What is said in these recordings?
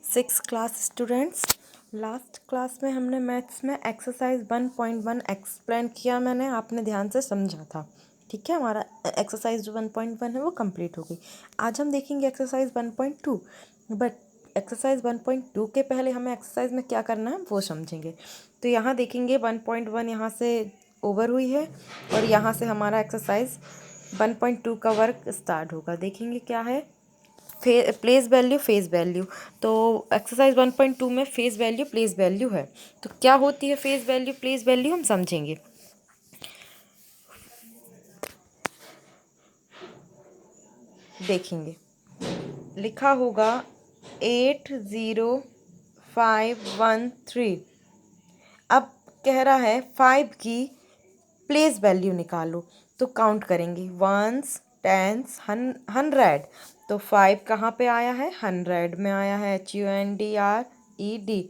Six class students, last class में हमने maths में एक्सरसाइज 1.1 एक्सप्लेन किया मैंने, आपने ध्यान से समझा था। ठीक है, हमारा एक्सरसाइज जो 1.1 है वो कंप्लीट हो गई। आज हम देखेंगे एक्सरसाइज 1.2, बट एक्सरसाइज 1.2 के पहले हमें एक्सरसाइज में क्या करना है वो समझेंगे। तो यहाँ देखेंगे 1.1 यहाँ से ओवर हुई है और यहाँ से हमारा एक्सरसाइज 1.2 का वर्क स्टार्ट होगा। देखेंगे क्या है, प्लेस वैल्यू फेस वैल्यू। तो एक्सरसाइज 1.2 में फेस वैल्यू प्लेस वैल्यू है। तो क्या होती है फेस वैल्यू प्लेस वैल्यू हम समझेंगे। देखेंगे लिखा होगा 80513। अब कह रहा है 5 की प्लेस वैल्यू निकालो। तो काउंट करेंगे, वंस, टेंस, 100। तो 5 कहाँ पे आया है, 100 में आया है, HUNDRED,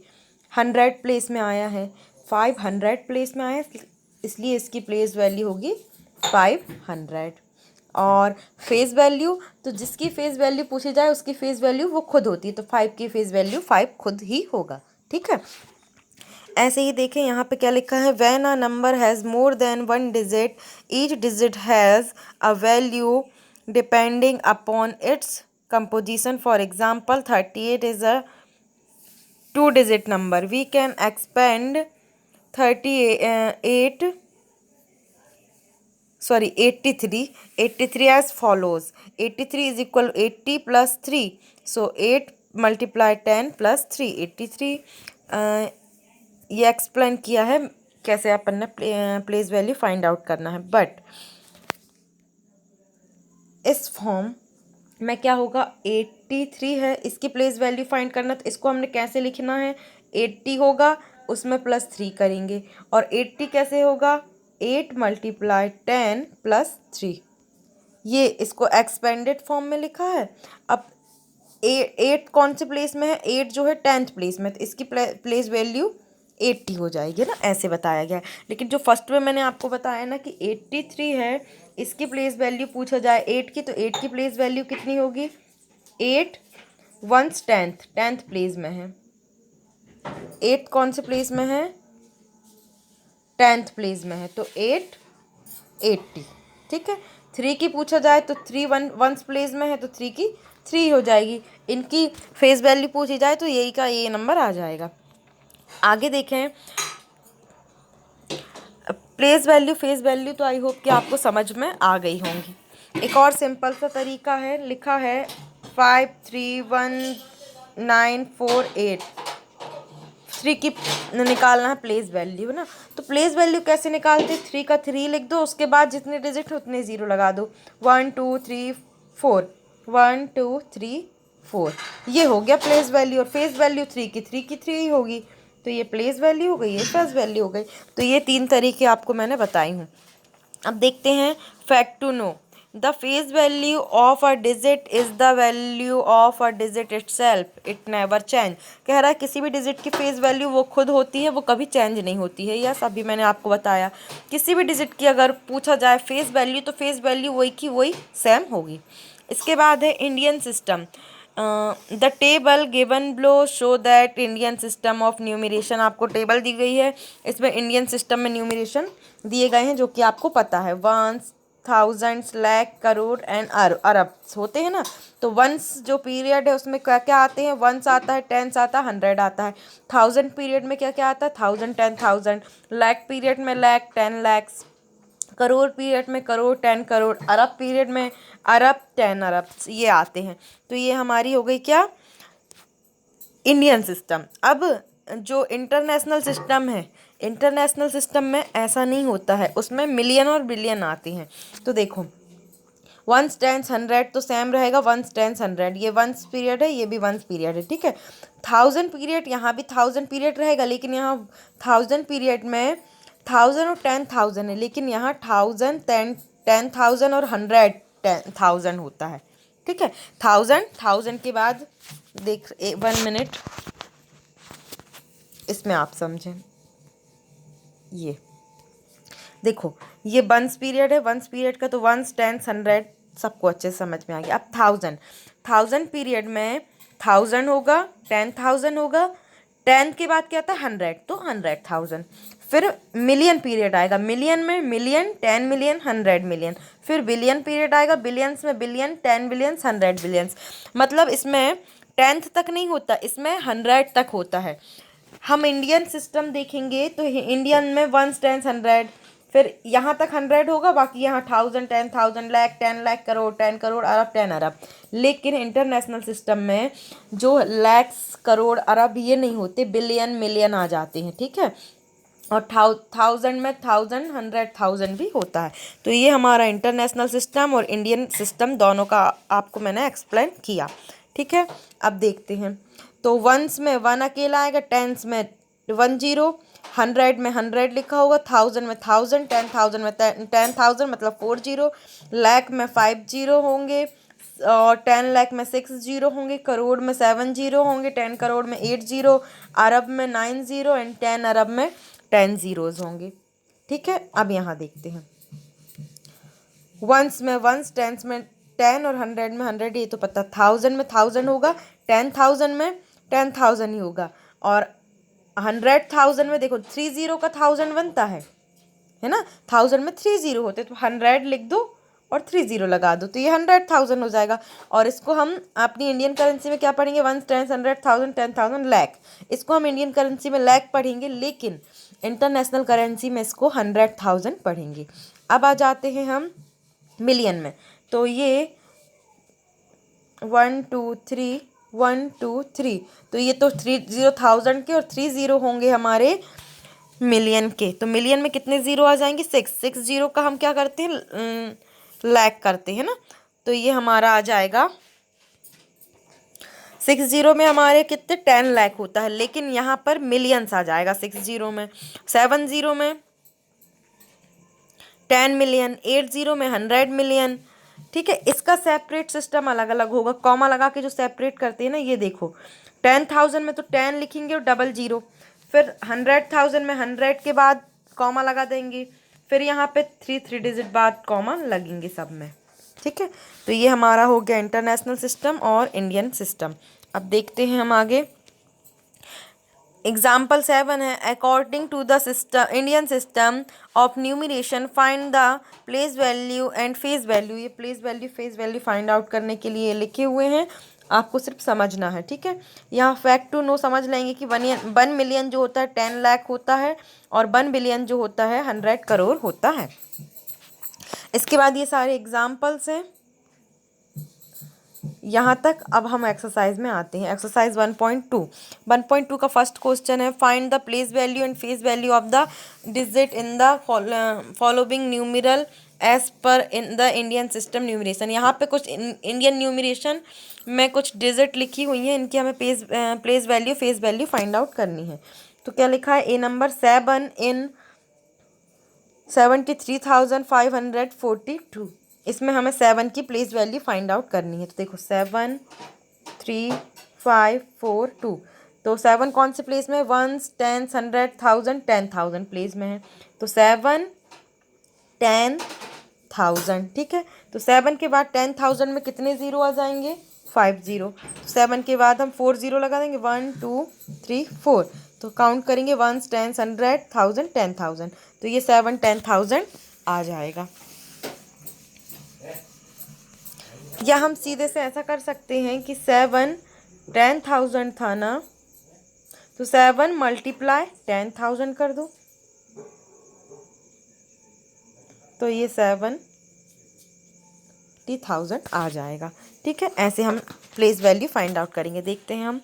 100 प्लेस में आया है। 500 प्लेस में आया है, इसलिए इसकी प्लेस वैल्यू होगी 500। और फेस वैल्यू, तो जिसकी फेस वैल्यू पूछी जाए उसकी फेस वैल्यू वो खुद होती है। तो 5 की फेस वैल्यू 5 खुद ही होगा। ठीक है, ऐसे ही देखें यहाँ पे क्या लिखा है, when a number has more than 1 digit, each digit has a value depending upon its composition. For example 38 is a 2 digit number. We can expand 83 as follows. 83 is equal to 80 plus 3. So 8 multiply 10 plus 3, 83। ये explain किया है कैसे अपन ने place value find out करना है। But इस form में क्या होगा, 83 है, इसकी प्लेस वैल्यू फाइंड करना, तो इसको हमने कैसे लिखना है, 80 होगा उसमें प्लस 3 करेंगे। और 80 कैसे होगा, 8 मल्टीप्लाई 10 प्लस 3। ये इसको एक्सपेंडेड फॉर्म में लिखा है। अब 8 कौन से प्लेस में है, 8 जो है 10th प्लेस में, तो इसकी प्लेस वैल्यू 80 हो जाएगी ना, ऐसे बताया गया है। लेकिन जो फर्स्ट में मैंने आपको बताया ना कि 83 है, इसकी प्लेस वैल्यू पूछा जाए 8 की, तो 8 की प्लेस वैल्यू कितनी होगी, 8 1 10th प्लेस में है। 8 कौन से प्लेस में है, 10th प्लेस में है, तो 8 80। ठीक है, 3 की पूछा जाए तो 3 1 प्लेस में है, तो 3 की 3 हो जाएगी। इनकी फेस वैल्यू पूछी जाए तो यही का ये नंबर आ जाएगा। आगे देखें, प्लेस वैल्यू फेस वैल्यू तो आई होप कि आपको समझ में आ गई होंगी। एक और सिंपल सा तरीका है, लिखा है 531948। 3 की निकालना है प्लेस वैल्यू ना, तो प्लेस वैल्यू कैसे निकालते, 3 का 3 लिख दो, उसके बाद जितने डिजिट है उतने 0 लगा दो। 1 2 3 4, 1 2 3 4, ये हो गया प्लेस वैल्यू। और फेस वैल्यू 3 की 3 ही होगी, तो ये प्लेस वैल्यू हो गई, ये फेस वैल्यू हो गई। तो ये 3 तरीके आपको मैंने बताई हूँ। अब देखते हैं fact to know, the face value of a digit is the value of a digit itself, it never change. कह रहा है किसी भी डिजिट की फेस वैल्यू वो खुद होती है, वो कभी चेंज नहीं होती है। यस, अभी मैंने आपको बताया, किसी भी डिजिट की अगर पूछा जाए फेस वैल्यू, तो फेस वैल्यू वही की वही सेम होगी। इसके बाद है Indian system. The table given below show that Indian system of numeration, आपको टेबल दी गई है, इसमें इंडियन सिस्टम में न्यूमरेशन दिए गए हैं जो कि आपको पता है, ones, thousands, lakh, crore and अरब होते हैं ना। तो वंस जो पीरियड है उसमें क्या क्या आते हैं, वंस आता है, टेंस आता है, 100 आता है। थाउजेंड पीरियड में क्या क्या आता है, 1000, 10,000। लाख पीरियड में लाख, 10 लैक्स। करोड़ पीरियड में करोड़, 10 करोड़। अरब पीरियड में अरब, 10 अरब, ये आते हैं। तो ये हमारी हो गई क्या, इंडियन सिस्टम। अब जो इंटरनेशनल सिस्टम है, इंटरनेशनल सिस्टम में ऐसा नहीं होता है, उसमें मिलियन और बिलियन आते हैं। तो देखो, वंस, टेंस, 100 तो सेम रहेगा, वंस, टेंस, 100, ये वंस पीरियड है, ये भी वंस पीरियड है। ठीक है, 1000 पीरियड, यहाँ भी 1000 पीरियड रहेगा, लेकिन यहाँ 1000 पीरियड में 1000 और 10,000 है, लेकिन यहाँ 1000 10,000 और 100 10,000 होता है। ठीक है, 1000 के बाद देख 1 मिनट, इसमें आप समझें। ये देखो, ये वंस पीरियड है, वंस पीरियड का तो वंस, टेंस, 100 सबको अच्छे से समझ में आ गया। अब 1000 पीरियड में 1000 होगा, 10,000 होगा, 10 के बाद क्या आता है 100, तो 100,000। फिर मिलियन पीरियड आएगा, मिलियन में मिलियन, 10 मिलियन, 100 मिलियन। फिर बिलियन पीरियड आएगा, बिलियंस में बिलियन, 10 बिलियंस, 100 बिलियंस। मतलब इसमें 10th तक नहीं होता, इसमें 100 तक होता है। हम इंडियन सिस्टम देखेंगे तो इंडियन में 1s 10s 100, फिर यहाँ तक 100 होगा, बाकी यहाँ 1000, 10,000, लाख, 10 लाख, करोड़, 10 करोड़, अरब, 10 अरब। लेकिन इंटरनेशनल सिस्टम में जो लैक्स, करोड़, अरब ये नहीं होते, बिलियन, मिलियन आ जाते हैं, ठीक है। और 1000 में 1000, 100,000 भी होता है। तो ये हमारा इंटरनेशनल सिस्टम और इंडियन सिस्टम दोनों का आपको मैंने एक्सप्लेन किया, ठीक है। अब देखते हैं, तो वंस में 1 अकेला आएगा, टेंस में 1 0, 100 में 100 लिखा होगा, 1000 में 1000, 10,000 में 10,000 मतलब 4 0, लाख में 5 0 होंगे, और 10 लाख में 6 0 होंगे, करोड़ में 7 0 होंगे, 10 करोड़ में 8 0, अरब में 9 0 एंड 10 अरब में 10 zeros होंगे, ठीक है। अब यहाँ देखते हैं, वंस में वंस, टेंस में 10 और 100 में 100, ये तो पता। 1000 में 1000 होगा, 10,000 में 10,000 ही होगा, और 100,000 में देखो 3 0 का 1000 बनता है ना। 1000 में 3 0 होते, तो 100 लिख दो और 3 0 लगा दो, तो ये 100,000 हो जाएगा। और इसको हम अपनी इंडियन करेंसी में क्या पढ़ेंगे, 1s 10s 100,000, 10,000, लाख। इसको हम इंडियन करेंसी में लाख पढ़ेंगे, लेकिन इंटरनेशनल करेंसी में इसको 100,000 पढ़ेंगे। अब आ जाते हैं हम मिलियन में, तो ये 1 2 3 1 2 3, तो ये तो 30,000 के और 3 0 होंगे हमारे मिलियन के। तो मिलियन में कितने ज़ीरो आ जाएंगे, 6 0 का हम क्या करते हैं, लाख करते हैं ना। तो ये हमारा आ जाएगा 6 0 में हमारे कितने 10 लाख होता है, लेकिन यहाँ पर मिलियंस आ जाएगा 6 0 में। 7 0 में 10 मिलियन, 8 0 में 100 मिलियन, ठीक है। इसका सेपरेट सिस्टम अलग अलग होगा, कॉमा लगा के जो सेपरेट करते हैं ना, ये देखो 10,000 में तो 10 लिखेंगे और डबल जीरो, फिर 100,000 में 100 के बाद कॉमा लगा देंगे, फिर यहाँ पे 3 डिजिट बाद कॉमा लगेंगे सब में, ठीक है। तो ये हमारा हो गया इंटरनेशनल सिस्टम और इंडियन सिस्टम। अब देखते हैं हम आगे, एग्जाम्पल 7 है, according to the system Indian system of numeration find the place value and face value. ये place value face value find out करने के लिए लिखे हुए हैं, आपको सिर्फ समझना है, ठीक है। यहाँ फैक्ट टू नो समझ लेंगे कि 1 मिलियन जो होता है 10 लाख होता है, और 1 बिलियन जो होता है 100 करोड़ होता है। इसके बाद ये सारे एग्जाम्पल्स हैं यहाँ तक। अब हम एक्सरसाइज में आते हैं, एक्सरसाइज 1.2 का फर्स्ट क्वेश्चन है, find the place value and face value of the digit in the following numeral as per in the Indian system numeration. यहाँ पे कुछ इंडियन न्यूमरेशन में कुछ डिजिट लिखी हुई हैं, इनकी हमें place value face value find out करनी है। तो क्या लिखा है, ए नंबर 7 इन 73,542, इसमें हमें 7 की प्लेस वैल्यू फाइंड आउट करनी है। तो देखो 7 3 5 4 2, तो 7 कौन से प्लेस में, 1s 10s 100,000 10,000 प्लेस में है, तो 7 10,000, ठीक है। तो 7 के बाद 10,000 में कितने ज़ीरो आ जाएंगे, 5 0। 7 के बाद हम 4 0 लगा देंगे, 1 2 3 4, तो काउंट करेंगे 1s 10s 100,000 10,000, तो ये 7 10,000 आ जाएगा। या हम सीधे से ऐसा कर सकते हैं कि 7 10,000 था ना, तो 7 मल्टीप्लाई 10,000 कर दो, तो ये 70,000 आ जाएगा, ठीक है। ऐसे हम प्लेस वैल्यू फाइंड आउट करेंगे। देखते हैं हम,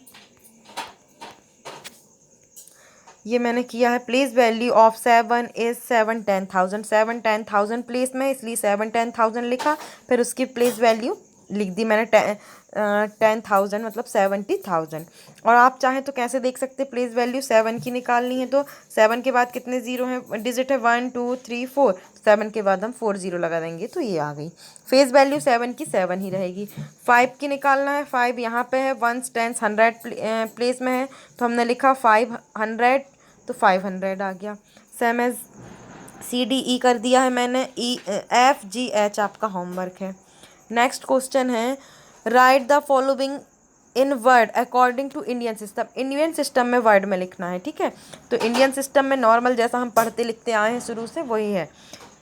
ये मैंने किया है, place value of 7 is 7 10,000, 7 10,000 place में, इसलिए 7 10,000 लिखा, फिर उसकी प्लेस वैल्यू लिख दी मैंने 10,000 मतलब 70,000। और आप चाहें तो कैसे देख सकते हैं, प्लेस वैल्यू 7 की निकालनी है, तो 7 के बाद कितने ज़ीरो हैं, डिजिट है 1 2 3 4, 7 के बाद हम 4 0 लगा देंगे, तो ये आ गई। फेस वैल्यू 7 की 7 ही रहेगी। 5 की निकालना है, 5 यहाँ पे है, 1s 10s 100 प्लेस में है, तो हमने लिखा 500, तो 500 आ गया। सेम एज CDE कर दिया है मैंने, EFGH आपका होमवर्क है। नेक्स्ट क्वेश्चन है, write the following in word according to Indian system, Indian system में वर्ड में लिखना है, ठीक है। तो इंडियन सिस्टम में नॉर्मल जैसा हम पढ़ते लिखते आए हैं शुरू से वही है।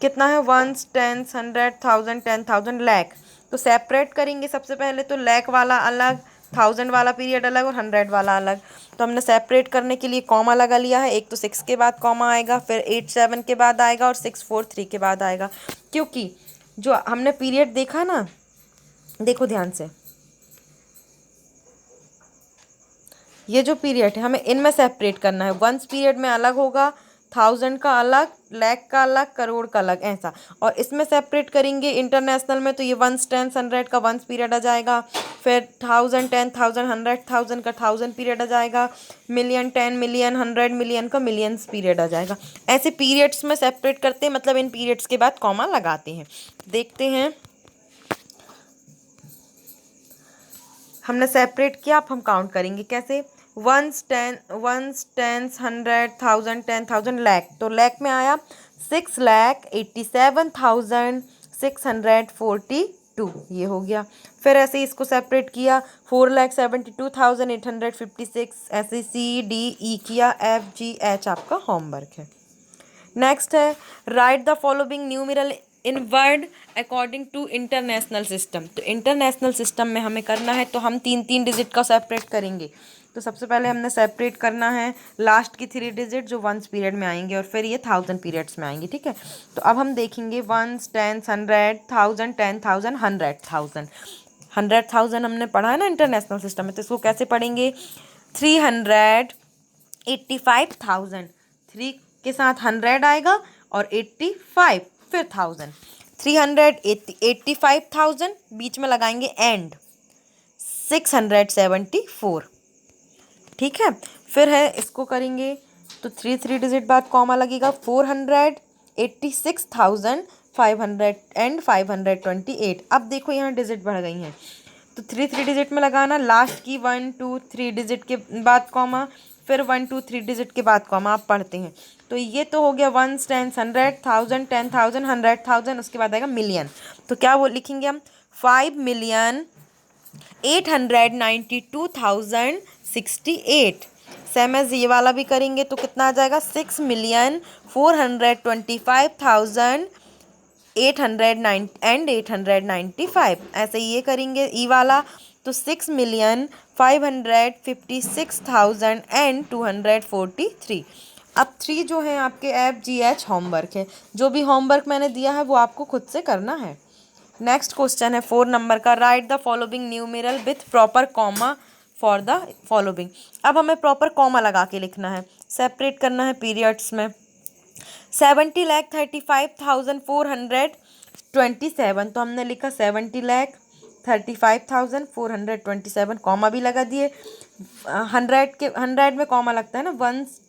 कितना है, वंस, टेंस, 100, 1000, 10,000, लैख। तो सेपरेट करेंगे सबसे पहले, तो लैख वाला अलग, 1000 वाला पीरियड अलग और 100 वाला अलग। तो हमने सेपरेट करने के लिए कॉमा लगा लिया है। एक तो 6 के बाद कॉमा आएगा, फिर 8 7 के बाद आएगा और 6 4 3 के बाद आएगा, क्योंकि जो हमने पीरियड देखा ना, देखो ध्यान से, ये जो पीरियड है हमें इनमें सेपरेट करना है। वंस पीरियड में अलग होगा, 1000 का अलग, लैख का अलग, करोड़ का अलग, ऐसा। और इसमें सेपरेट करेंगे इंटरनेशनल में, तो ये वंस, टेंस, 100 का वंस पीरियड आ जाएगा, फिर 1000, 10,000, 100,000 का 1000 पीरियड आ जाएगा, मिलियन, 10 मिलियन, 100 मिलियन का मिलियंस पीरियड आ जाएगा। ऐसे पीरियड्स में सेपरेट करते हैं, मतलब इन पीरियड्स के बाद कॉमा लगाते हैं। देखते हैं, हमने सेपरेट किया, अब हम काउंट करेंगे कैसे। Ones, tens, 100, 1000, 10,000, lakh. तो लैख में आया 6,87,642, ये हो गया। फिर ऐसे ही इसको सेपरेट किया, 4,72,856, ऐसे CDE किया, FGH आपका होमवर्क है। नेक्स्ट है, write the following numeral in word according to international system. तो इंटरनेशनल सिस्टम में हमें करना है, तो हम 3 डिजिट का सेपरेट करेंगे। तो सबसे पहले हमने सेपरेट करना है लास्ट की 3 डिजिट जो वंस पीरियड में आएंगे और फिर ये 1000 पीरियड्स में आएंगे, ठीक है। तो अब हम देखेंगे वंस, टेंस, 100, 1000, 10,000, 100,000। 100,000 हमने पढ़ा है ना इंटरनेशनल सिस्टम में, तो इसको कैसे पढ़ेंगे, 385,000, 3 के साथ 100 आएगा और 85 फिर 1000, 385,000 बीच में लगाएंगे एंड 674, ठीक है। फिर है इसको करेंगे तो 3 डिजिट बाद कॉमा लगेगा, 486,500 एंड 528। अब देखो यहाँ डिजिट बढ़ गई हैं, तो 3 डिजिट में लगाना, लास्ट की 1 2 3 डिजिट के बाद कॉमा, फिर 1 2 3 डिजिट के बाद कॉमा, आप पढ़ते हैं। तो ये तो हो गया वंस, टेंस, 100, 1000, 10,000, 100,000, उसके बाद आएगा मिलियन। तो क्या वो लिखेंगे हम, 5,892,068। सेम एज ये वाला भी करेंगे तो कितना आ जाएगा, 6,425,895 ऐसे ये करेंगे ई वाला, तो 6,556,243। अब 3 जो है आपके FGH होमवर्क है, जो भी होमवर्क मैंने दिया है वो आपको खुद से करना है। नेक्स्ट क्वेश्चन है 4 नंबर का, right the following numeral with proper comma for the following. अब हमें प्रॉपर कॉमा लगा के लिखना है, सेपरेट करना है पीरियड्स में। 70,35,427, तो हमने लिखा 70,35,427, कॉमा भी लगा दिए। 100 में कॉमा लगता है ना, वंस,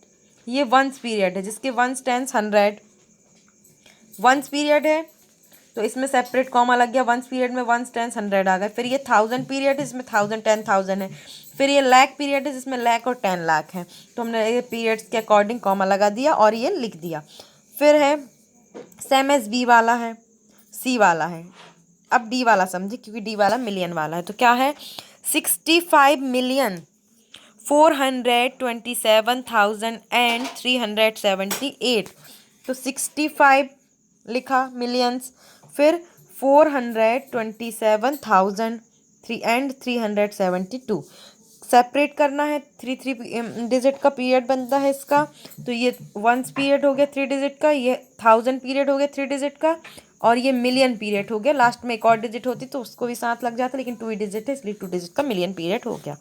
ये वंस पीरियड है जिसके वंस, टेंस, 100 वंस पीरियड है, तो इसमें सेपरेट कॉमा लग गया, वंस पीरियड में वंस, टेंस, 100 आ गए। फिर ये 1000 पीरियड है जिसमें 1000, 10,000 है। फिर ये लैख पीरियड है जिसमें लैख और 10 लाख है। तो हमने ये पीरियड्स के अकॉर्डिंग कॉमा लगा दिया और ये लिख दिया। फिर है सेम एस बी वाला है, सी वाला है। अब डी वाला समझे, क्योंकि डी वाला मिलियन वाला है। तो क्या है, 65,427,378। तो 65 लिखा मिलियंस, फिर 427,000 372 सेपरेट करना है। 3 डिजिट का पीरियड बनता है इसका, तो ये वंस पीरियड हो गया 3 डिजिट का, ये 1000 पीरियड हो गया 3 डिजिट का, और ये मिलियन पीरियड हो गया। लास्ट में एक और डिजिट होती तो उसको भी साथ लग जाता, लेकिन 2 डिजिट है इसलिए 2 डिजिट का मिलियन पीरियड हो गया।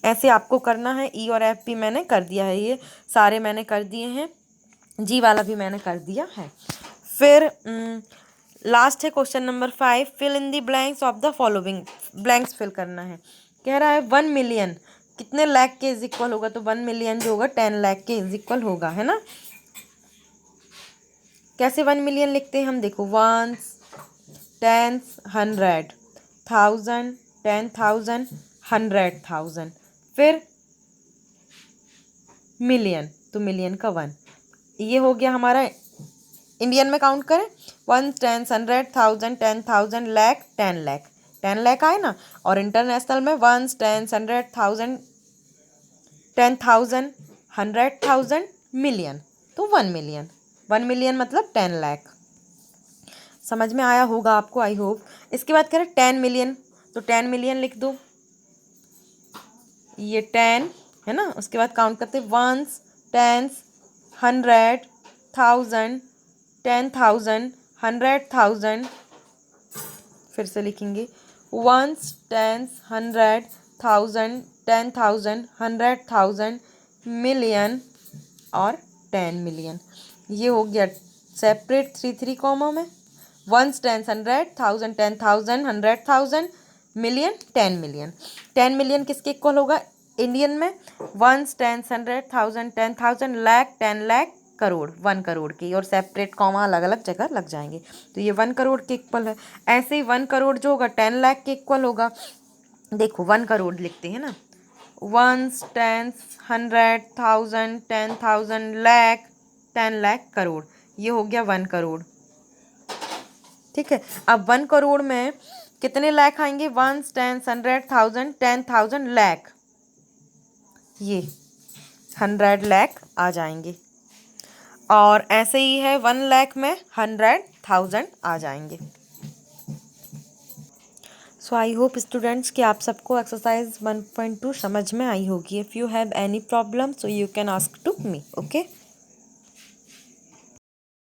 ऐसे आपको करना है। ई और एफ भी मैंने कर दिया है, ये सारे मैंने कर दिए हैं, जी वाला भी मैंने कर दिया है। फिर लास्ट है question number 5, fill in the blanks of the following. Blanks fill करना है। कह रहा है 1 मिलियन कितने लाख के इज इक्वल होगा, तो 1 मिलियन जो होगा 10 लाख के इज इक्वल होगा, है ना। कैसे 1 मिलियन लिखते हैं हम, देखो वंस, टेंस, 100, 1000, 10,000, 100,000, फिर मिलियन, तो मिलियन का 1, ये हो गया हमारा। इंडियन में काउंट करें, 1 10 100 1000 10,000 लाख 10 लाख, 10 लाख आए ना, और इंटरनेशनल में 1, 10, 100,000, 10,000, 100,000, मिलियन, तो 1 मिलियन। 1 मिलियन मतलब 10 लाख। समझ में आया होगा आपको, आई होप। इसके बाद कह रहे 10 मिलियन, तो 10 मिलियन लिख दो, ये 10 है ना। उसके बाद काउंट करते 1s, 10s, 100, 1000, 10,000, 100,000, फिर से लिखेंगे 1s, 10s, 100, 1000, 10,000, 100,000, मिलियन और 10 मिलियन। ये हो गया सेपरेट 3 कॉमा में, 1s, 10s, 100, 1000, 10,000, 100,000, million, 10 million. 10 million किसके इक्वल होगा इंडियन में? 1s, 10s, 100, 1000, 10,000, लाख, 10 लाख, करोड़, 1 करोड़ की, और सेपरेट कॉमा अलग अलग जगह लग जाएंगे। तो ये 1 करोड़ के इक्वल है। ऐसे ही 1 करोड़ जो होगा 10 लाख के इक्वल होगा। देखो 1 करोड़ लिखते हैं ना, 1s, 10s, 100, 1000, 10,000, लाख, 10 लाख, करोड़, ये हो गया 1 करोड़। ठीक है, अब 1 करोड़ में कितने लाख आएंगे? 1s, 10s, 100, 1000, 10,000, लाख, ये 100 लाख आ जाएंगे। और ऐसे ही है 1 लाख में 100,000 आ जाएंगे। सो आई होप स्टूडेंट्स कि आप सबको एक्सरसाइज 1.2 समझ में आई होगी। If you have any problem so you can ask to me, okay.